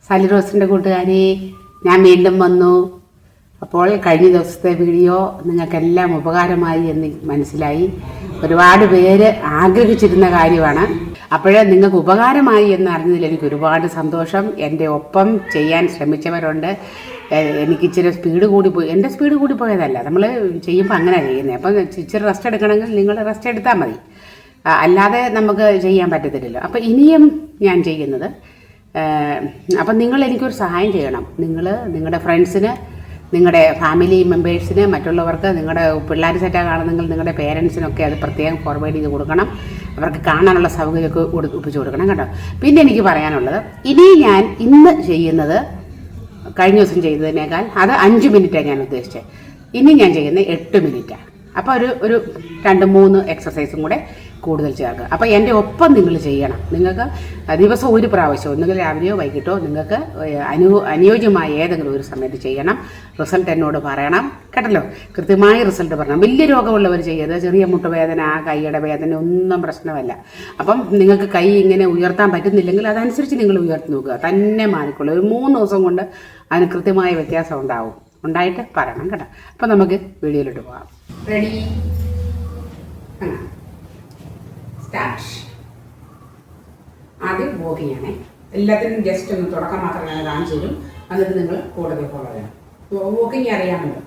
Sally റോസിൻ്റെ കൂട്ടുകാരെ, ഞാൻ വീണ്ടും വന്നു. അപ്പോൾ കഴിഞ്ഞ ദിവസത്തെ വീഡിയോ നിങ്ങൾക്കെല്ലാം ഉപകാരമായി എന്ന് മനസ്സിലായി. ഒരുപാട് പേര് ആഗ്രഹിച്ചിരുന്ന കാര്യമാണ്. അപ്പോഴേ നിങ്ങൾക്ക് ഉപകാരമായി എന്ന് അറിഞ്ഞതിൽ എനിക്ക് ഒരുപാട് സന്തോഷം. എൻ്റെ ഒപ്പം ചെയ്യാൻ ശ്രമിച്ചവരുണ്ട്. എനിക്ക് ഇച്ചിരി സ്പീഡ് കൂടി പോയി. എൻ്റെ സ്പീഡ് കൂടി പോയതല്ല, നമ്മൾ ചെയ്യുമ്പോൾ അങ്ങനെ ചെയ്യുന്നത്. അപ്പം ഇച്ചിരി റെസ്റ്റ് എടുക്കണമെങ്കിൽ നിങ്ങൾ റെസ്റ്റ് എടുത്താൽ മതി, അല്ലാതെ നമുക്ക് ചെയ്യാൻ പറ്റത്തില്ലല്ലോ. അപ്പോൾ ഇനിയും ഞാൻ ചെയ്യുന്നത്, അപ്പം നിങ്ങൾ എനിക്കൊരു സഹായം ചെയ്യണം. നിങ്ങളുടെ ഫ്രണ്ട്സിന്, നിങ്ങളുടെ ഫാമിലി മെമ്പേഴ്സിന്, മറ്റുള്ളവർക്ക്, നിങ്ങളുടെ പിള്ളേർ സെറ്റാണ് കാണുന്നെങ്കിൽ നിങ്ങളുടെ പേരൻസിനൊക്കെ അത് പ്രത്യേകം ഫോർവേഡ് ചെയ്ത് കൊടുക്കണം. അവർക്ക് കാണാനുള്ള സൗകര്യമൊക്കെ ഒപ്പിച്ചു കൊടുക്കണം കേട്ടോ. പിന്നെ എനിക്ക് പറയാനുള്ളത്, ഞാൻ ഇന്ന് ചെയ്യുന്നത് കഴിഞ്ഞ ദിവസം ചെയ്തതിനേക്കാൾ അത് 5 മിനിറ്റാണ് ഞാൻ ഉദ്ദേശിച്ചത്. ഇനി ഞാൻ ചെയ്യുന്നത് 8 മിനിറ്റാണ്. അപ്പോൾ ഒരു 2-3 എക്സസൈസും കൂടെ കൂടുതൽ ചേർക്കുക. അപ്പോൾ എൻ്റെ ഒപ്പം നിങ്ങൾ ചെയ്യണം. നിങ്ങൾക്ക് ദിവസം ഒരു പ്രാവശ്യം, ഒന്നുകിൽ രാവിലെയോ വൈകിട്ടോ, നിങ്ങൾക്ക് അനുയോജ്യമായ ഏതെങ്കിലും ഒരു സമയത്ത് ചെയ്യണം. റിസൾട്ട് എന്നോട് പറയണം കേട്ടല്ലോ. കൃത്യമായ റിസൾട്ട് പറയണം. വലിയ രോഗമുള്ളവർ ചെയ്യരുത്. ചെറിയ മുട്ടുവേദന, കൈയുടെ വേദന ഒന്നും പ്രശ്നമല്ല. അപ്പം നിങ്ങൾക്ക് കൈ ഇങ്ങനെ ഉയർത്താൻ പറ്റുന്നില്ലെങ്കിൽ അതനുസരിച്ച് നിങ്ങൾ ഉയർത്തി നോക്കുക, തന്നെ മാറിക്കൊള്ളൂ. ഒരു 3 ദിവസം കൊണ്ട് അതിന് കൃത്യമായ വ്യത്യാസം ഉണ്ടായിട്ട് പറയണം കേട്ടോ. അപ്പം നമുക്ക് വീഡിയോയിലോട്ട് പോകാം. Ready, start. ആദ്യം വോക്കിംഗ് ആണ്. എല്ലാത്തിനും ജസ്റ്റ് ഒന്ന് തുടക്കം മാത്രം ഞാൻ കാണിച്ചു തരും, എന്നിട്ട് നിങ്ങൾ കൂടുതൽ ഫോളോ ചെയ്യണം. വോക്കിംഗ് അറിയാമല്ലോ.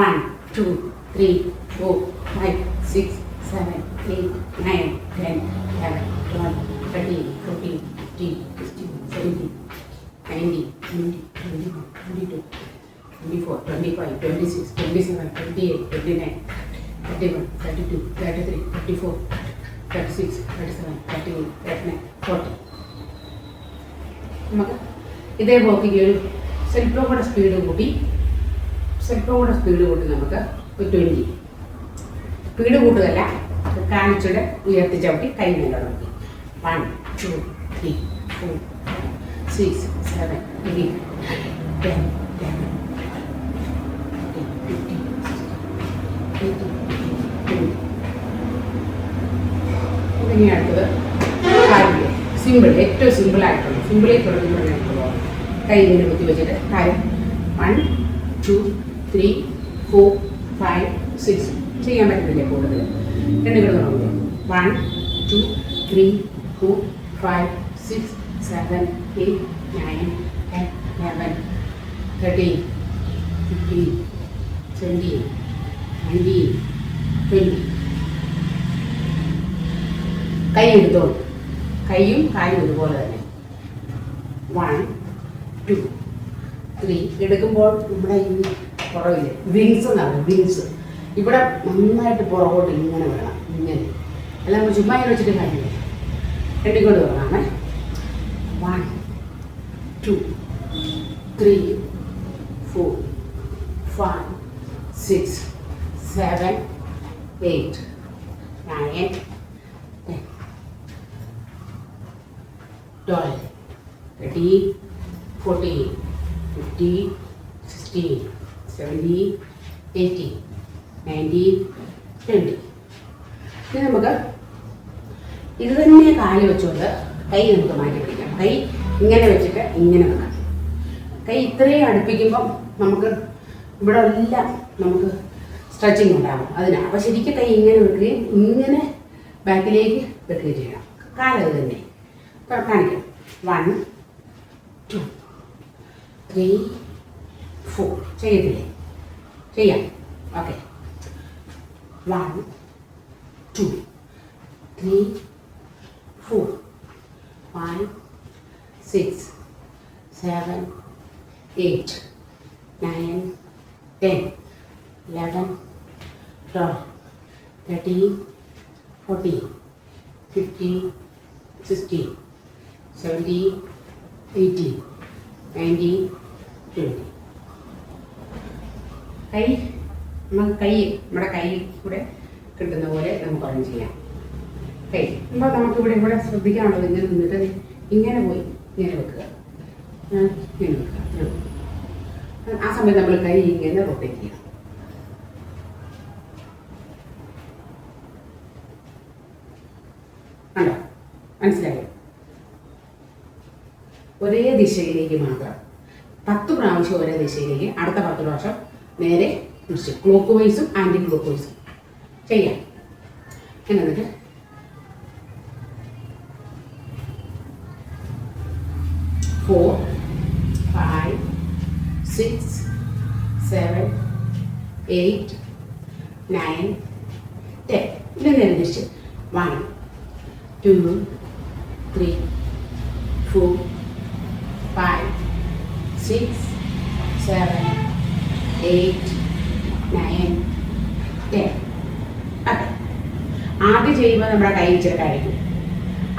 1 2 3 4 5 6 7 8 9 10 11 12 13 14 15 16 17 19 20 21 22 24 25 26 27 28 29 31 32 33 34 36 37 38 39 40. നമുക്ക് ഇതേ വോക്കിംഗ് ഒരു സ്വല്പം കൂടെ സ്പീഡ് കൂട്ടി നമുക്ക് ഒരു 20. സ്പീഡ് കൂട്ടുകയല്ല, കാണിച്ചൂടെ ഉയർത്തി ചവിട്ടി കൈ മേലെ നോക്കി. 1 2 3 4 6 7 8 10 11 ഇനി അടുത്തത് കാലിൻ്റെ സിമ്പിൾ, ഏറ്റവും സിമ്പിളായിട്ടുള്ള സിമ്പിളിൽ തുടങ്ങുമ്പോൾ നമുക്ക് പോകാം. കൈ ഇങ്ങനെ കുത്തി വെച്ചിട്ട് കാര്യം 1 2 3 4 5 6 ചെയ്യാൻ പറ്റത്തില്ലേ കൂടുതൽ. കൂടെ തുടങ്ങുമ്പോൾ 1 2 3 4 5 6 7 8 9 10 11 13 15 17 19 20. കൈ എടുത്തോളൂ, കൈയും കാലും ഒരുപോലെ തന്നെ. 1 2 3. എടുക്കുമ്പോൾ നമ്മുടെ ഈ പുറകിൽ വിങ്സ് എന്നാണ്, വിങ്സ് ഇവിടെ നന്നായിട്ട് പുറകോട്ട് ഇങ്ങനെ വേണം, ഇങ്ങനെ. അല്ല നമ്മൾ ചുമ്മാ ഇങ്ങനെ വെച്ചിട്ട് കാര്യമില്ല. എണ്ണിക്കൊണ്ട് വേണമേ. 1 2 3 4 5 6 7 8 9 10 12 13 14 15 16 17 18 19 20. ഇനി നമുക്ക് ഇത് തന്നെ കാല് വെച്ചുകൊണ്ട് കൈ നമുക്ക് മാറ്റി പിടിക്കാം. കൈ ഇങ്ങനെ വെച്ചിട്ട് ഇങ്ങനെ വെക്കാം. കൈ ഇത്രയും അടുപ്പിക്കുമ്പം നമുക്ക് ഇവിടെ എല്ലാം നമുക്ക് സ്ട്രെച്ചിങ് ഉണ്ടാകും. അതിനാണ്. അപ്പോൾ ശരിക്കും കൈ ഇങ്ങനെ വെക്കുകയും ഇങ്ങനെ ബാക്കിലേക്ക് വെക്കുകയും ചെയ്യണം. കാലത് തന്നെ കാണിക്കാം. 1 2 3 4. ചെയ്യത്തില്ലേ? ചെയ്യാം. ഓക്കെ. 1 2 3 4 5 6 7 8 9 10 11 12 13 14 15 16 17 18 19 20. കൈ നമ്മുടെ കയ്യിൽ കൂടെ കിട്ടുന്ന പോലെ നമുക്ക് ഒരെണ്ണം ചെയ്യാം. കൈ അപ്പോൾ നമുക്കിവിടെ ശ്രദ്ധിക്കാനുള്ളത് ഇങ്ങനെ നിന്നിട്ട് ഇങ്ങനെ പോയി ഇങ്ങനെ വെക്കുക, ഇങ്ങനെ വെക്കുക. ആ സമയത്ത് നമ്മൾ കൈ ഇങ്ങനെ റൊട്ടേറ്റ് ചെയ്യണം. കണ്ടോ? മനസ്സിലായോ? ഒരേ ദിശ ദിശയിലേക്ക് മാത്രം 10 പ്രാവശ്യം ഒരേ ദിശയിലേക്ക്, അടുത്ത 10 പ്രാവശ്യം നേരെ തിരിച്ച്, ക്ലോക്ക് വൈസും ആൻറ്റി ക്ലോക്ക് വൈസും ചെയ്യാം. എന്നിട്ട് 4, 5, 6, 7, 8, 9, 10. ഇത് നേരെ തിരിച്ച് 1, 2, 3, 4, 5, 6, 7, 8, 9, 10. ഓക്കെ. ആദ്യം ചെയ്യുമ്പോൾ നമ്മുടെ കൈ ചെറുതായിരിക്കും.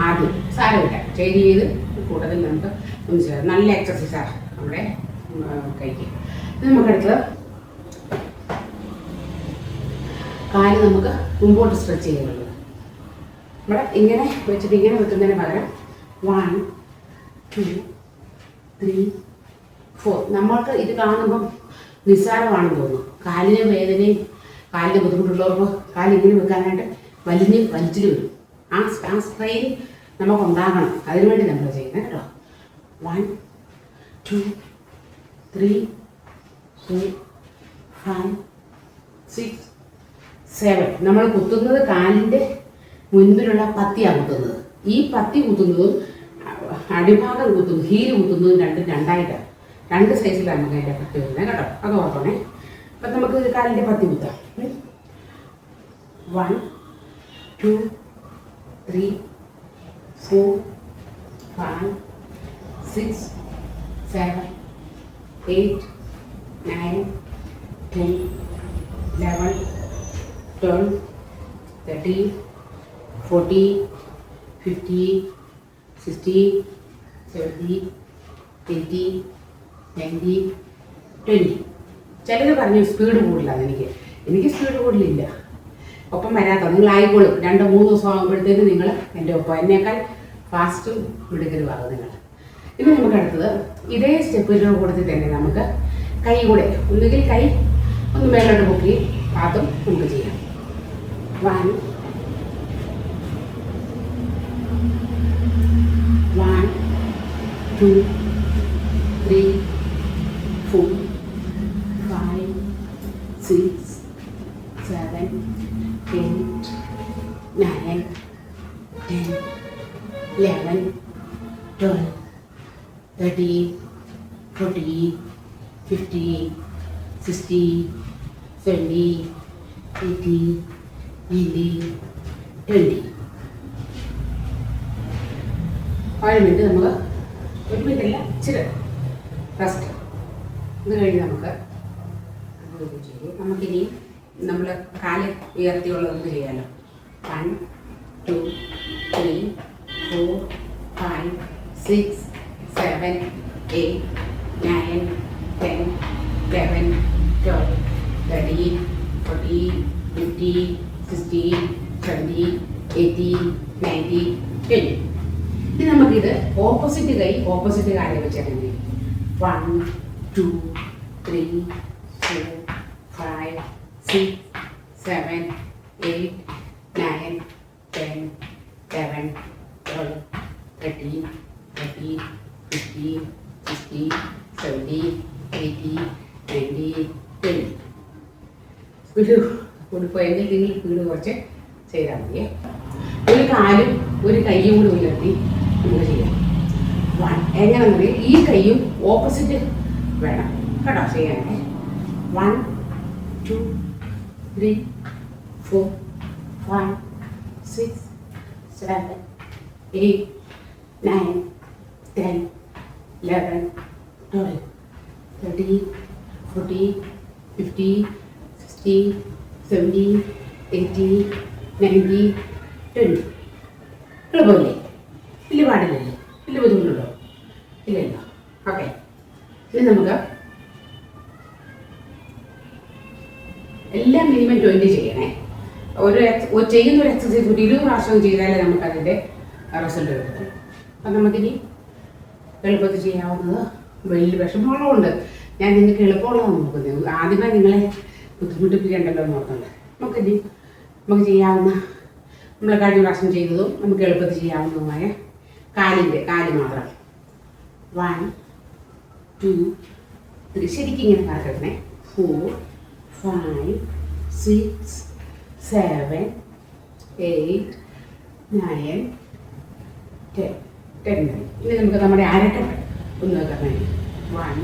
ആദ്യം സാരമില്ല, ചെയ്ത് കൂടുതൽ നമുക്ക് ഒന്ന് ചെയ്യാം. നല്ല എക്സസൈസാണ് നമ്മുടെ കൈക്ക്. നമുക്കടുത്ത് കാല് നമുക്ക് മുമ്പോട്ട് സ്ട്രെച്ച് ചെയ്യുന്നുള്ളത്. ഇവിടെ ഇങ്ങനെ വെച്ചിട്ട് ഇങ്ങനെ വെക്കുന്നതിന് പകരം 1, 2, 3, 4. നമ്മൾക്ക് ഇത് കാണുമ്പം നിസ്സാരമാണെന്ന് തോന്നുന്നു. കാലിന് വേദനയും കാലിന് ബുദ്ധിമുട്ടുള്ളവർക്ക് കാലിങ്ങനെ വെക്കാനായിട്ട് വലിച്ചിൽ വരും. ആ സ്ട്രെയിൻ നമുക്കുണ്ടാകണം. അതിനുവേണ്ടി നമ്മൾ ചെയ്യുന്നത് കേട്ടോ. 1, 2, 3, 4, 5, 6, 7. നമ്മൾ കുത്തുന്നത് കാലിൻ്റെ മുൻപിലുള്ള പത്തിയാണ് കുത്തുന്നത്. ഈ പത്തി കുത്തുന്നതും അടിഭാഗം കുത്തുന്നതും ഹീല് കുത്തുന്നതും രണ്ടായിട്ടാണ്. 2 സൈസിലാണ് നമുക്ക് അതിൻ്റെ പത്തി വരുന്നത് കേട്ടോ. അത് ഓർക്കണേ. അപ്പം നമുക്ക് കാലിൻ്റെ പത്തി കുത്താം. 1, 2, 3, 4, 5, 6, 7, 8, 9, 10, 11, 12, 13, 14, 15, 16, 17, 18, 19, 20. ചിലർ പറഞ്ഞു സ്പീഡ് കൂടുതലാണ്. എനിക്ക് സ്പീഡ് കൂടുതലില്ല. ഒപ്പം വരാത്ത നിങ്ങളായിക്കോളും. 2-3 ദിവസം ആകുമ്പോഴത്തേക്ക് നിങ്ങൾ എൻ്റെ ഒപ്പം എന്നേക്കാൾ ഫാസ്റ്റും മിടുക്കരുമാകും നിങ്ങൾ. ഇനി നമുക്ക് അടുത്തത് ഇതേ സ്റ്റെപ്പിൻ്റെ കൂടത്തിൽ തന്നെ നമുക്ക് കൈ കൂടെ ഒന്നുകിൽ കൈ ഒന്ന് മേലോട്ട് പൊക്കി അതും നമുക്ക് ചെയ്യാം. 1, 2, 3, 4, 5, 6, 7, 8, 9, 10, 11, 12, 13, 14, 15, 16, 17, 18, 19, 20. 1 മിനിറ്റ് നമുക്ക് 1 മിനിറ്റല്ല ഇച്ചിരി റെസ്റ്റ്. ഇത് കഴിഞ്ഞ് നമുക്കിനി നമ്മൾ കാല് ഉയർത്തിയുള്ളത് നമുക്ക് ചെയ്യാമല്ലോ. 1, 2, 3, 4, 5, 6, 7, 8, 9, 10, 11, 12, 13, 14, 15, 16, 17, 18, 19, 20. ഇനി നമുക്കിത് ഓപ്പോസിറ്റ് കൈ ഓപ്പോസിറ്റ് കാലിൽ വെച്ചിട്ടുണ്ടെങ്കിൽ 1, 2, 3, 4, 5, 6, 7, 8, 9, 10, 11, 12, 13, 14, 15, 16, 17, 18, 19, 20. സ്പീഡ് കൂടിപ്പോയെങ്കിൽ നിങ്ങൾ സ്പീഡ് കുറച്ച് ചെയ്താൽ മതിയേ. ഒരു കാലും ഒരു കൈയും കൂടി ഉയർത്തി നമുക്ക് ചെയ്യാം. 1 എങ്ങനെയാണെന്ന് ഈ കൈയും ഓപ്പോസിറ്റ് വേണം കേട്ടോ ചെയ്യാനേ. 1, 2, 3, 4, 5, 6, 7, 8, 9, 10, 11, 12, 13, 14, 15, 16, 17, 18, 19, 20. എളുപ്പമില്ലേ? വലിയ പാടില്ലല്ലോ, വലിയ ബുദ്ധിമുട്ടുണ്ടോ? ഇല്ലല്ലോ. ഓക്കെ. ഇനി നമുക്ക് എല്ലാം മിനിമം 20 ചെയ്യണേ. ചെയ്യുന്ന ഒരു എക്സസൈസ് 20 പ്രാവശ്യം ചെയ്താലേ നമുക്കതിൻ്റെ റിസൾട്ട് കിട്ടും. അപ്പം നമുക്കിനി എളുപ്പത്തിൽ ചെയ്യാവുന്നത് വലിയ വിഷമങ്ങളുണ്ട്. ഞാൻ നിങ്ങൾക്ക് എളുപ്പമുള്ളതാണ് നോക്കുന്നത്. ആദ്യമേ നിങ്ങളെ ബുദ്ധിമുട്ടിപ്പിക്കണ്ടല്ലോ എന്ന് ഓർത്തുണ്ട്. നമുക്ക് ചെയ്യാവുന്ന നമ്മൾ കഴിഞ്ഞ പ്രാവശ്യം ചെയ്തതും നമുക്ക് എളുപ്പത്തിൽ ചെയ്യാവുന്നതുമായ കാല് മാത്രം. 1, 2 3 ശരിക്കും ഇങ്ങനെ കറക്കണേ 4 5 6 7 8 9 10 10 ഇനി നമുക്ക് നമ്മുടെ അരക്കെട്ട് ഒന്ന് വെക്കണേ 1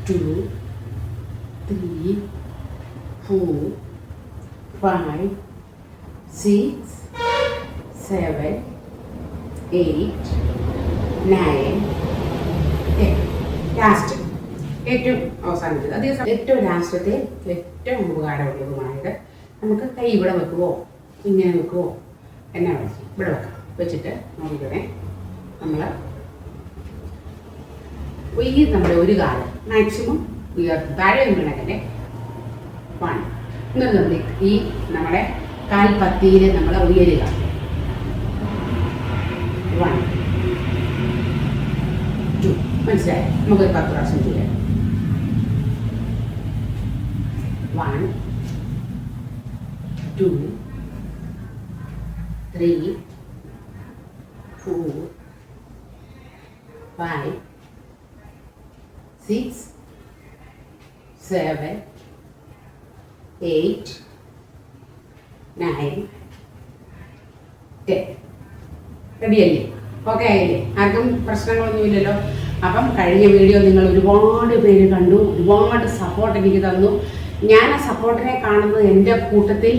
2 3 4 5 6 7 8 9 10 ലാസ്റ്റ് ഏറ്റവും അവസാനത്തേത് അതേസമയം ഏറ്റവും ലാസ്റ്റത്തെ ഏറ്റവും ഉപകാരമുള്ളതുമായത് നമുക്ക് കൈ ഇവിടെ വെക്കുവോ ഇങ്ങനെ വെക്കുവോ എന്നാ വെച്ച് ഇവിടെ വെക്കാം വെച്ചിട്ട് നോക്കിക്കണേ നമ്മൾ ഈ നമ്മുടെ ഒരു കാലം മാക്സിമം താഴെ വീണക്കല്ലേ 1 ഇങ്ങനെ നമ്മൾ ഈ നമ്മുടെ കാൽപ്പത്തിയിൽ നമ്മൾ ഉയരുക 1 2 മനസ്സിലായി നമുക്കൊരു 10 പ്രാവശ്യം ചെയ്യാം 1 2 3 4 5 6 7 8 9 10 റെഡിയല്ലേ? ഓക്കെ ആയില്ലേ? ആർക്കും പ്രശ്നങ്ങളൊന്നുമില്ലല്ലോ. അപ്പം കഴിഞ്ഞ വീഡിയോ നിങ്ങൾ ഒരുപാട് പേര് കണ്ടു, ഒരുപാട് സപ്പോർട്ട് എനിക്ക് തന്നു. ഞാൻ ആ സപ്പോർട്ടിനെ കാണുന്നത് എൻ്റെ കൂട്ടത്തിൽ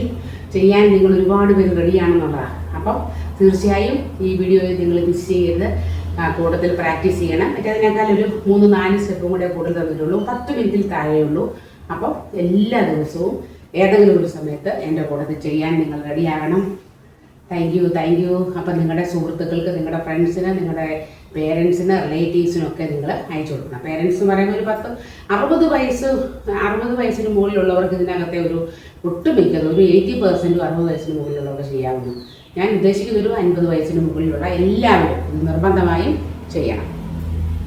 ചെയ്യാൻ നിങ്ങൾ ഒരുപാട് പേര് റെഡിയാണെന്നുള്ളതാണ്. അപ്പം തീർച്ചയായും ഈ വീഡിയോയിൽ നിങ്ങൾ മിസ് ചെയ്യരുത്, കൂട്ടത്തിൽ പ്രാക്ടീസ് ചെയ്യണം. മറ്റേതിനേക്കാൾ ഒരു 3-4 സ്റ്റെപ്പും കൂടെ കൂടുതൽ തന്നിട്ടുള്ളൂ, 10 മിനിറ്റിൽ താഴെയുള്ളൂ. അപ്പം എല്ലാ ദിവസവും ഏതെങ്കിലും ഒരു സമയത്ത് എൻ്റെ കൂട്ടത്തിൽ ചെയ്യാൻ നിങ്ങൾ റെഡിയാകണം. Thank you. അപ്പം നിങ്ങളുടെ സുഹൃത്തുക്കൾക്ക്, നിങ്ങളുടെ ഫ്രണ്ട്സിന്, നിങ്ങളുടെ പേരൻസിന്, റിലേറ്റീവ്സിനൊക്കെ നിങ്ങൾ അയച്ചു കൊടുക്കണം. പേരൻസ് എന്ന് പറയുമ്പോൾ ഒരു 60 വയസ്സിന് മുകളിലുള്ളവർക്ക് ഇതിനകത്തെ ഒരു ഒട്ടുമിക്കത് ഒരു 80% 60 വയസ്സിന് മുകളിലുള്ളവർ ചെയ്യാവുന്നു. ഞാൻ ഉദ്ദേശിക്കുന്നത് ഒരു 50 വയസ്സിന് മുകളിലുള്ള എല്ലാവരും ഇത് നിർബന്ധമായും ചെയ്യണം.